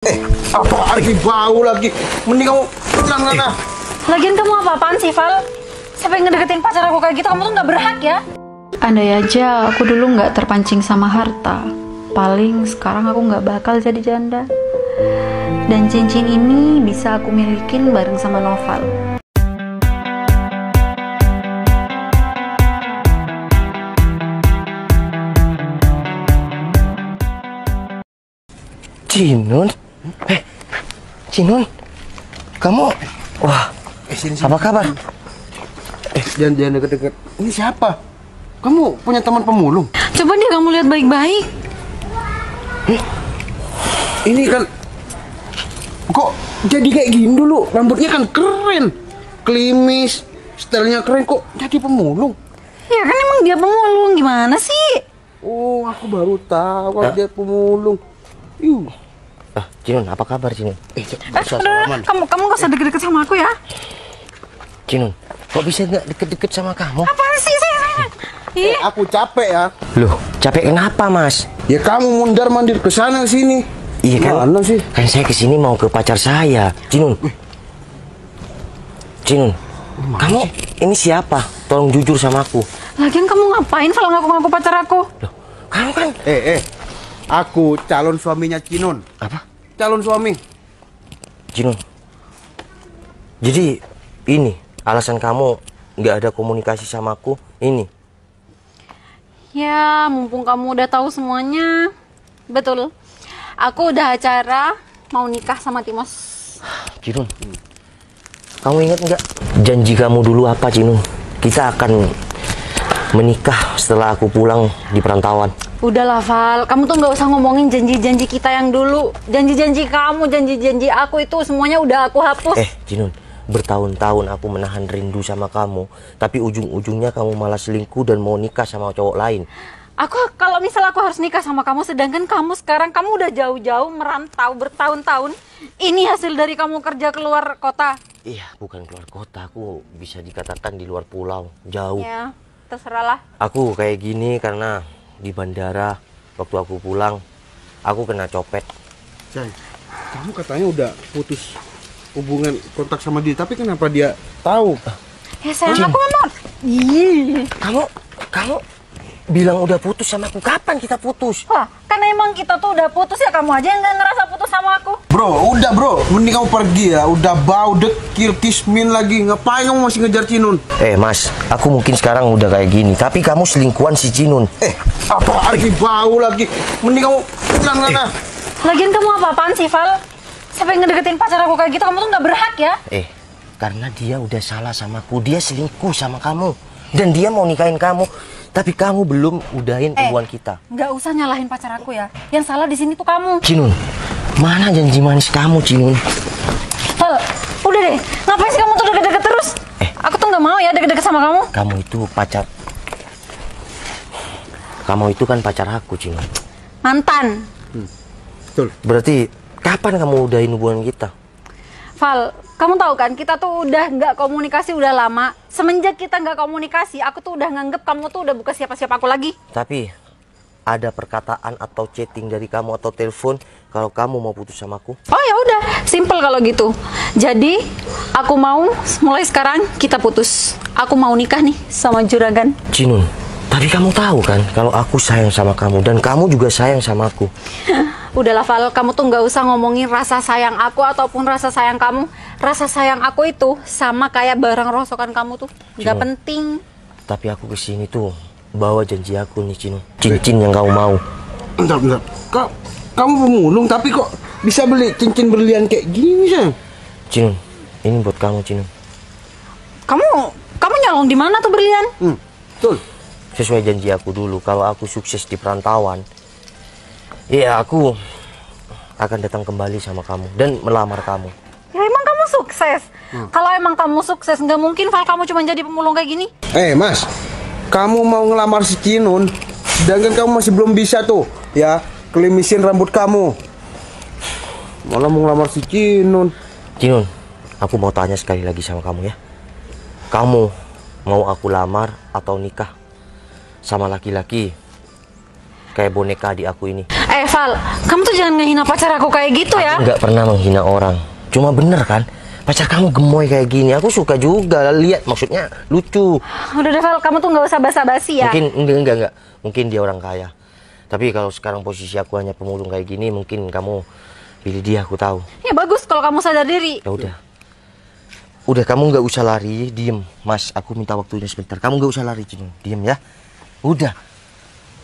Apa lagi bau lagi? Mending kamu pulang sana. Lagian kamu apa-apaan sih, Val? Siapa yang ngedeketin pacar aku kayak gitu? Kamu tuh nggak berhak ya. Andai aja aku dulu nggak terpancing sama harta, paling sekarang aku nggak bakal jadi janda. Dan cincin ini bisa aku milikin bareng sama Noval. Cinun? Cinun? Kamu? Wah, Sini. apa kabar? Jangan deket-deket. Ini siapa? Kamu punya teman pemulung? Coba deh kamu lihat baik-baik. Ini kan kok jadi kayak gini dulu? Rambutnya kan keren, klimis, stylenya keren, kok jadi pemulung? Ya kan emang dia pemulung, gimana sih? Oh, aku baru tahu kalau dia pemulung. Cinun, apa kabar Cinun? Udah, kamu gak usah deket-deket sama aku ya. Cinun, kok bisa nggak deket-deket sama kamu? Apaan sih sayang? Ih, Aku capek ya. Loh, capek kenapa Mas? Ya kamu mundar-mandir ke sana sini. Iya kan? Mana sih? Kan saya kesini mau ke pacar saya, Cinun. Cinun, kamu ini siapa? Tolong jujur sama aku. lagian kamu ngapain kalau ngaku-ngaku pacar aku? Loh, kamu kan? Aku calon suaminya Cinun. Apa? Calon suami. Cinun. Jadi ini alasan kamu nggak ada komunikasi sama aku ini? Ya, mumpung kamu udah tahu semuanya. Betul. Aku udah acara mau nikah sama Timos. Cinun, kamu ingat nggak janji kamu dulu apa, Cinun? Kita akan menikah setelah aku pulang di perantauan. Udahlah, Val. Kamu tuh nggak usah ngomongin janji-janji kita yang dulu. Janji-janji kamu, janji-janji aku itu semuanya udah aku hapus. Cinun, bertahun-tahun aku menahan rindu sama kamu, tapi ujung-ujungnya kamu malah selingkuh dan mau nikah sama cowok lain. Kalau misal aku harus nikah sama kamu, sedangkan kamu sekarang kamu udah jauh-jauh merantau bertahun-tahun. Ini hasil dari kamu kerja keluar kota. Iya, bukan keluar kota, aku bisa dikatakan di luar pulau, jauh. Ya, terserahlah. Aku kayak gini karena di bandara waktu aku pulang, aku kena copet. Say, kamu katanya udah putus hubungan kontak sama dia, tapi kenapa dia tahu? Ya sayang, aku memang. Ih. Kamu bilang udah putus sama aku. Kapan kita putus? Wah, kan emang kita tuh udah putus ya, kamu aja yang gak ngerasa putus sama aku. Bro, mending kamu pergi ya. Udah bau dekil kismin lagi. Ngapain kamu masih ngejar Cinun? Mas, aku mungkin sekarang udah kayak gini, tapi kamu selingkuhan si Cinun. Apa lagi bau lagi? Mending kamu pulang sana. Lagian kamu apa-apaan sih, Val? Siapa yang ngedeketin pacar aku kayak gitu? Kamu tuh gak berhak ya. Karena dia udah salah sama aku, dia selingkuh sama kamu, dan dia mau nikahin kamu, tapi kamu belum udahin hubungan kita. Gak usah nyalahin pacar aku ya. Yang salah di sini tuh kamu. Cinun, mana janji manis kamu, Cinun? Val, udah deh. Ngapain sih kamu tuh deket-deket terus? Aku tuh gak mau ya deket-deket sama kamu. Kamu itu kan pacar aku, Cinun. Mantan. Betul. Berarti kapan kamu udahin hubungan kita? Val, kamu tahu kan kita tuh udah nggak komunikasi udah lama. Semenjak kita nggak komunikasi, aku tuh udah nganggep kamu tuh udah bukan siapa-siapa aku lagi. Tapi ada perkataan atau chatting dari kamu atau telepon kalau kamu mau putus sama aku? Oh ya udah, simple kalau gitu. Jadi aku mau mulai sekarang kita putus. Aku mau nikah nih sama juragan. Cinun, tapi kamu tahu kan kalau aku sayang sama kamu dan kamu juga sayang sama aku. Udahlah Val, kamu tuh nggak usah ngomongin rasa sayang aku ataupun rasa sayang kamu. Rasa sayang aku itu sama kayak barang rosokan kamu tuh, nggak penting. Tapi aku kesini tuh bawa janji aku nih, Cinun. Cincin yang kamu mau. Bentar. Kamu pemulung tapi kok bisa beli cincin berlian kayak gini sih? Cinun, ini buat kamu, Cinun. Kamu nyolong di mana tuh berlian? Betul. Sesuai janji aku dulu, kalau aku sukses di perantauan, iya, aku akan datang kembali sama kamu dan melamar kamu. Ya emang kamu sukses. Kalau emang kamu sukses, nggak mungkin Val kamu cuma jadi pemulung kayak gini. Mas, kamu mau ngelamar si Cinun, sedangkan kamu masih belum bisa tuh, ya, kelimisin rambut kamu. Malah mau ngelamar si Cinun. Cinun, aku mau tanya sekali lagi sama kamu ya. Kamu mau aku lamar atau nikah sama laki-laki kayak boneka di aku ini? Val, kamu tuh jangan ngehina pacar aku kayak gitu ya. Aku nggak pernah menghina orang. Cuma bener kan, pacar kamu gemoy kayak gini. Aku suka juga lihat, maksudnya lucu. Udah deh Val, kamu tuh nggak usah basa-basi ya. Mungkin enggak. Mungkin dia orang kaya. Tapi kalau sekarang posisi aku hanya pemulung kayak gini, mungkin kamu pilih dia, aku tahu. Ya bagus kalau kamu sadar diri. Ya udah. Udah, kamu nggak usah lari, diem. Mas, aku minta waktunya sebentar. Kamu nggak usah lari, Cinun. Diem ya. Udah.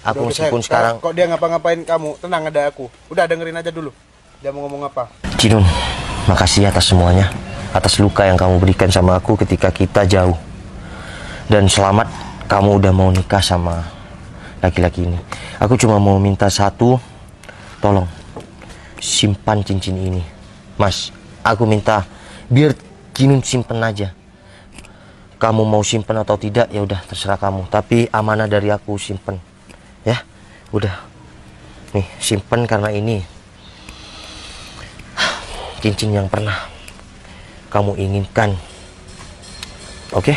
Aku meskipun sekarang... Kok dia ngapa-ngapain kamu, tenang, ada aku. Udah, dengerin aja dulu. Dia mau ngomong apa. Cinun, makasih atas semuanya. Atas luka yang kamu berikan sama aku ketika kita jauh. Dan selamat kamu udah mau nikah sama laki-laki ini. Aku cuma mau minta satu, tolong simpan cincin ini. Mas, aku minta biar Cinun simpen aja. Kamu mau simpen atau tidak, ya udah terserah kamu. Tapi amanah dari aku, simpen. Ya, udah. Nih, simpen karena ini cincin yang pernah kamu inginkan. Oke?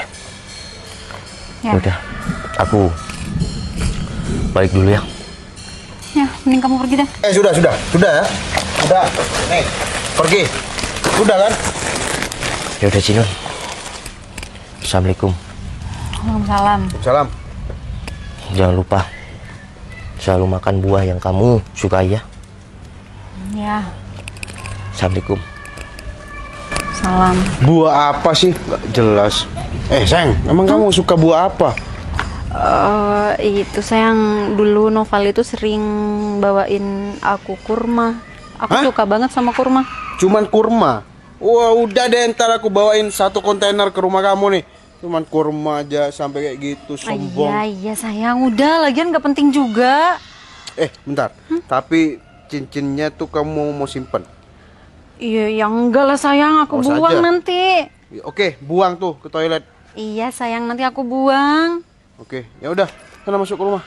Ya. Udah, aku balik dulu ya. Ya, mending kamu pergi deh. Sudah ya. Udah. Nih, pergi. Udah kan? Ya udah, Cinun. Assalamualaikum. Waalaikumsalam. Salam. Jangan lupa selalu makan buah yang kamu sukai ya. Ya, Assalamualaikum. salam. Buah apa sih? Nggak jelas. Sayang, emang kamu suka buah apa? Itu sayang, dulu Noval itu sering bawain aku kurma. Aku suka banget sama kurma. Cuman kurma. Wah, udah deh, ntar aku bawain 1 kontainer ke rumah kamu nih. Cuman kurma aja sampai kayak gitu, sombong. Iya sayang, udah, lagian nggak penting juga. Bentar. Tapi cincinnya tuh kamu mau simpen? Iya, yang enggak lah sayang, aku Awas buang aja. nanti. Oke, buang tuh ke toilet. Iya sayang, nanti aku buang. Oke, ya udah, sana masuk ke rumah.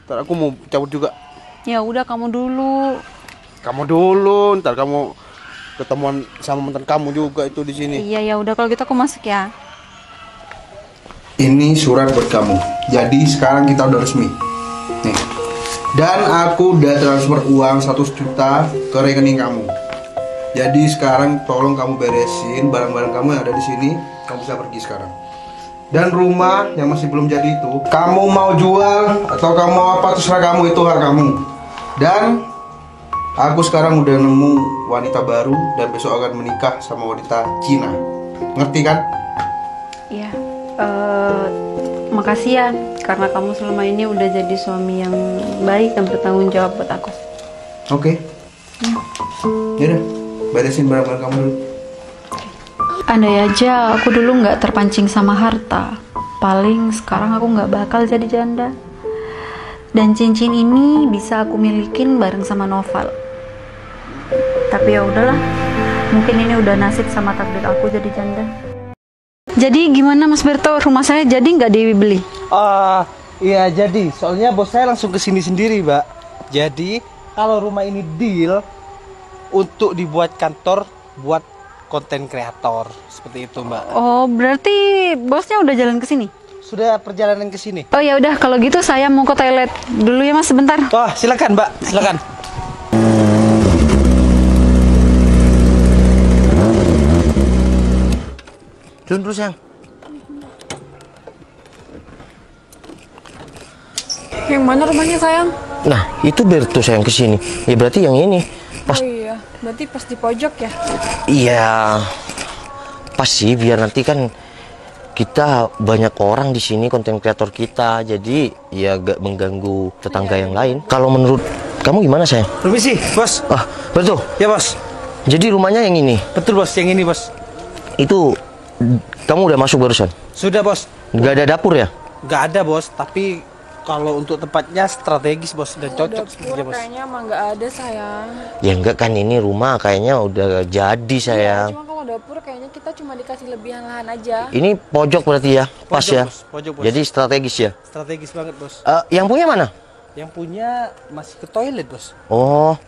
Ntar aku mau cabut juga. Ya udah, kamu dulu. Kamu dulu, ntar kamu ketemuan sama mantan kamu juga itu di sini. Iya ya udah, kalau gitu aku masuk ya. Ini surat buat kamu. Jadi sekarang kita udah resmi. Nih. Dan aku udah transfer uang 100 juta ke rekening kamu. Jadi sekarang tolong kamu beresin barang-barang kamu yang ada di sini. Kamu bisa pergi sekarang. Dan rumah yang masih belum jadi itu, kamu mau jual atau kamu mau apa, terserah kamu, itu hak kamu. Dan aku sekarang udah nemu wanita baru dan besok akan menikah sama wanita Cina. Ngerti kan? Iya. Makasih ya, karena kamu selama ini udah jadi suami yang baik dan bertanggung jawab buat aku. Oke. Yaudah, beresin barang-barang kamu dulu. Andai aja aku dulu nggak terpancing sama harta, paling sekarang aku nggak bakal jadi janda. Dan cincin ini bisa aku milikin bareng sama Noval. Tapi ya udahlah, mungkin ini udah nasib sama takdir aku jadi janda. Jadi gimana Mas Berto, rumah saya jadi nggak dibeli? Iya jadi, soalnya bos saya langsung kesini sendiri, Mbak. Jadi kalau rumah ini deal untuk dibuat kantor buat konten kreator seperti itu, Mbak. Oh, berarti bosnya udah jalan ke sini? Sudah perjalanan ke sini. Oh ya udah, kalau gitu saya mau ke toilet dulu ya Mas, sebentar. Wah, silakan, Mbak, silakan. Turun dulu, sayang. Yang mana rumahnya sayang? Nah, itu Berto sayang kesini. Ya berarti yang ini. Pas. Oh iya, berarti pas di pojok ya? Iya. Pas sih, biar nanti kan kita banyak orang di sini, konten kreator kita. Jadi ya gak mengganggu tetangga yang lain. Kalau menurut kamu gimana, sayang? Permisi, bos. Berto. Ya, bos. Jadi rumahnya yang ini. Betul, bos, yang ini, bos. Itu kamu udah masuk barusan? Sudah, bos. Nggak ada dapur ya? Nggak ada, bos, tapi kalau untuk tempatnya strategis, bos, dan cocok sepertinya, bos. Kayaknya emang nggak ada sayang. Ya enggak kan, ini rumah kayaknya udah jadi, sayang. Cuma kalau dapur kayaknya kita cuma dikasih lebihan lahan aja. Ini pojok berarti ya? Pas Pojok, ya? bos. Pojok, bos. Jadi strategis ya? Strategis banget, bos. Yang punya mana? Yang punya masih ke toilet, bos. Oh,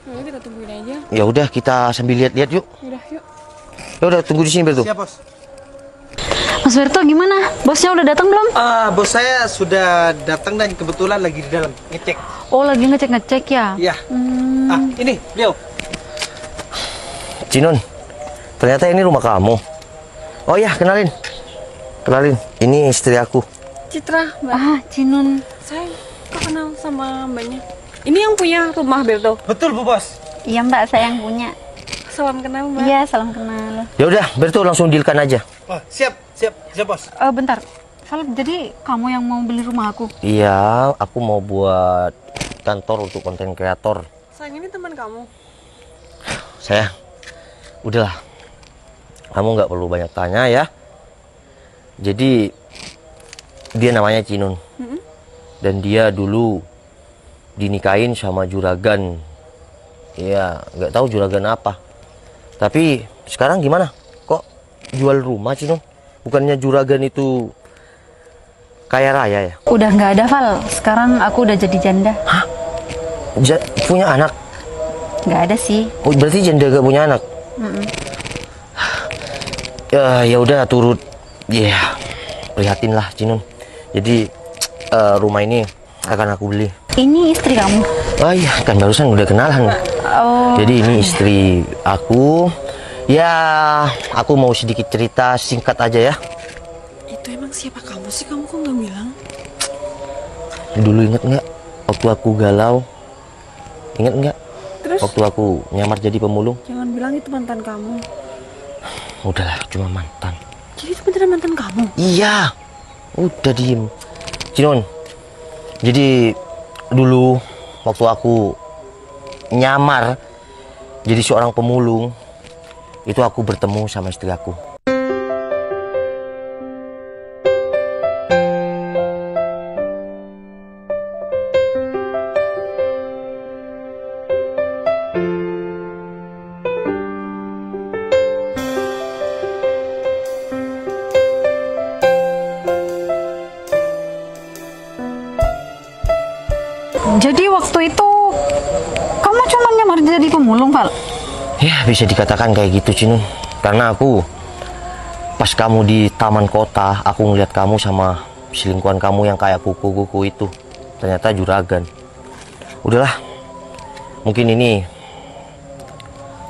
Yaudah kita tungguin aja. ya udah kita sambil lihat-lihat yuk. Yaudah yuk. Ya udah tunggu di sini Berto. Siap, bos. Mas Wirto gimana? Bosnya udah datang belum? Bos saya sudah datang dan kebetulan lagi di dalam ngecek. Oh, lagi ngecek-ngecek ya? Iya. Ini beliau. Cinun, ternyata ini rumah kamu. Oh ya, kenalin. Kenalin, ini istri aku. Citra, Mbak. Cinun. Saya kok kenal sama mbaknya? Ini yang punya rumah Berto. Betul, Bu Bos. Iya Mbak, saya yang punya. Salam kenal, Mbak. Iya, salam kenal. Ya udah, Berto langsung dealkan aja. Oh, siap, Bos. Bentar, Val, jadi kamu yang mau beli rumah aku? Iya, aku mau buat kantor untuk konten kreator. Sayang, ini teman kamu. Sayang, udahlah. Kamu nggak perlu banyak tanya ya. Jadi dia namanya Cinun. Dan dia dulu dinikahin sama juragan. Ya, nggak tahu juragan apa. Tapi sekarang gimana? Kok jual rumah, Cinun? Bukannya juragan itu kaya raya ya? Udah nggak ada, Val. Sekarang aku udah jadi janda. Hah? Punya anak? Nggak ada sih. Oh, berarti janda gak punya anak? Ya udah, turut. Ya, prihatin lah, Cinun. Jadi rumah ini akan aku beli. Ini istri kamu? Oh iya, kan barusan udah kenalan. Oh. Jadi ini istri aku. Ya, aku mau sedikit cerita singkat aja ya. Itu emang siapa kamu sih? Kamu kok nggak bilang? Dulu inget nggak waktu aku galau? Inget nggak? Terus? Waktu aku nyamar jadi pemulung? Jangan bilang itu mantan kamu. Udahlah, cuma mantan. Jadi itu beneran mantan kamu? Iya, udah diem. Cinun, jadi dulu waktu aku nyamar jadi seorang pemulung, itu aku bertemu sama istri aku. Jadi waktu itu kamu cuma nyamar jadi pemulung, Val? Ya, bisa dikatakan kayak gitu, Cinun. Karena aku pas kamu di taman kota, aku ngeliat kamu sama selingkuhan kamu yang kayak kuku-kuku itu. Ternyata juragan. Udahlah, mungkin ini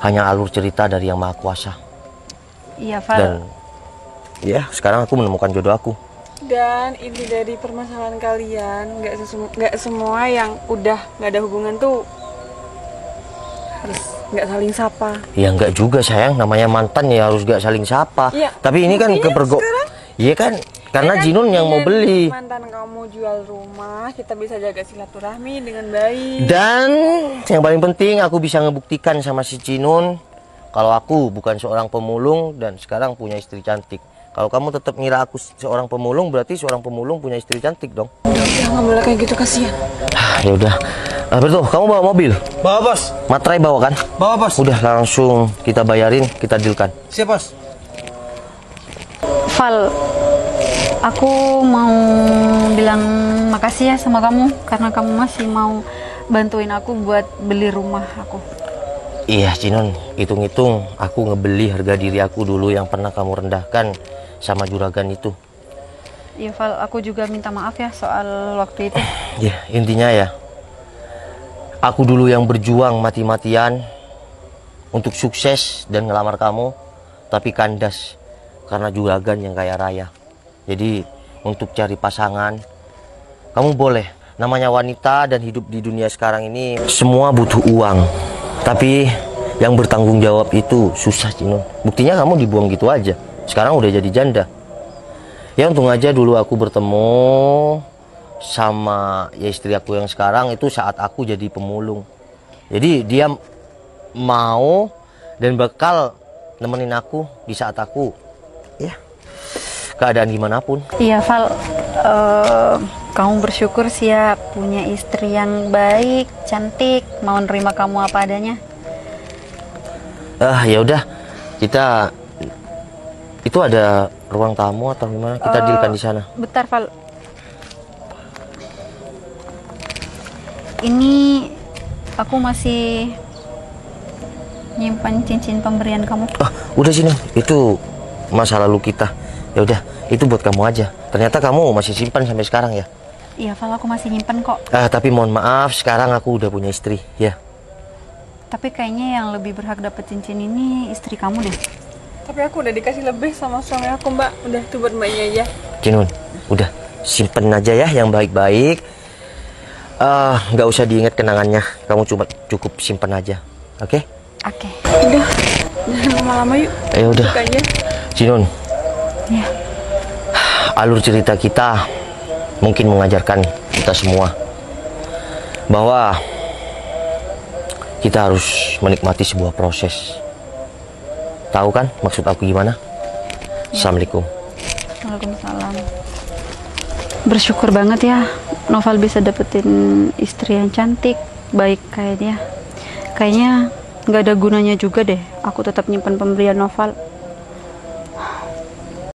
hanya alur cerita dari Yang Maha Kuasa. Iya, Val. Dan ya, sekarang aku menemukan jodoh aku. Dan inti dari permasalahan kalian, nggak semua yang udah nggak ada hubungan tuh harus nggak saling sapa. Ya enggak juga, sayang, namanya mantan ya harus gak saling sapa. Iya, Tapi ini kan buktinya Iya kan, karena Kan Jinun yang mau dengan beli. mantan kamu jual rumah, kita bisa jaga silaturahmi dengan baik. Dan yang paling penting aku bisa ngebuktikan sama si Cinun kalau aku bukan seorang pemulung dan sekarang punya istri cantik. Kalau kamu tetap ngira aku seorang pemulung, berarti seorang pemulung punya istri cantik dong. Udah nggak boleh kayak gitu, kasihan. Ya udah. Bertuh, kamu bawa mobil? Bawa, Bos. Materai bawa kan? Bawa, Bos. Udah langsung kita bayarin, kita dealkan. Siap, Bos. Val, aku mau bilang makasih ya sama kamu karena kamu masih mau bantuin aku buat beli rumah aku. Iya, Cinun, hitung-hitung aku ngebeli harga diri aku dulu yang pernah kamu rendahkan sama juragan itu. Iya, Val, aku juga minta maaf ya soal waktu itu. Ya, intinya ya, aku dulu yang berjuang mati-matian untuk sukses dan ngelamar kamu, tapi kandas karena juragan yang kaya raya. Jadi untuk cari pasangan, kamu boleh. Namanya wanita dan hidup di dunia sekarang ini semua butuh uang. Tapi yang bertanggung jawab itu susah, Cinun. Buktinya kamu dibuang gitu aja. Sekarang udah jadi janda. Ya untung aja dulu aku bertemu sama ya istri aku yang sekarang itu saat aku jadi pemulung. Jadi dia mau dan bakal nemenin aku di saat aku ya keadaan gimana pun. Iya, Val, kamu bersyukur sih ya punya istri yang baik, cantik, mau nerima kamu apa adanya. Ya udah, kita itu ada ruang tamu atau gimana? Kita dealkan di sana. Bentar, Val. Ini aku masih nyimpan cincin pemberian kamu. Udah sini, itu masa lalu kita. Ya udah, itu buat kamu aja. Ternyata kamu masih simpan sampai sekarang ya. Iya Val, aku masih nyimpen kok. Tapi mohon maaf, sekarang aku udah punya istri ya. Tapi kayaknya yang lebih berhak dapet cincin ini istri kamu deh. Tapi aku udah dikasih lebih sama suami aku, Mbak. Udah itu buat Mbaknya aja. Kinun, udah simpen aja ya yang baik-baik. Nggak usah diingat kenangannya. Kamu cukup simpen aja, oke? Oke. Udah, jangan lama-lama yuk. Ya udah. Buka aja. Kinun, Ya. alur cerita kita mungkin mengajarkan kita semua bahwa kita harus menikmati sebuah proses. Tahu kan maksud aku gimana? Assalamualaikum. Waalaikumsalam. Bersyukur banget ya Noval bisa dapetin istri yang cantik, baik kayak dia. Kayaknya nggak ada gunanya juga deh aku tetap nyimpan pemberian Noval.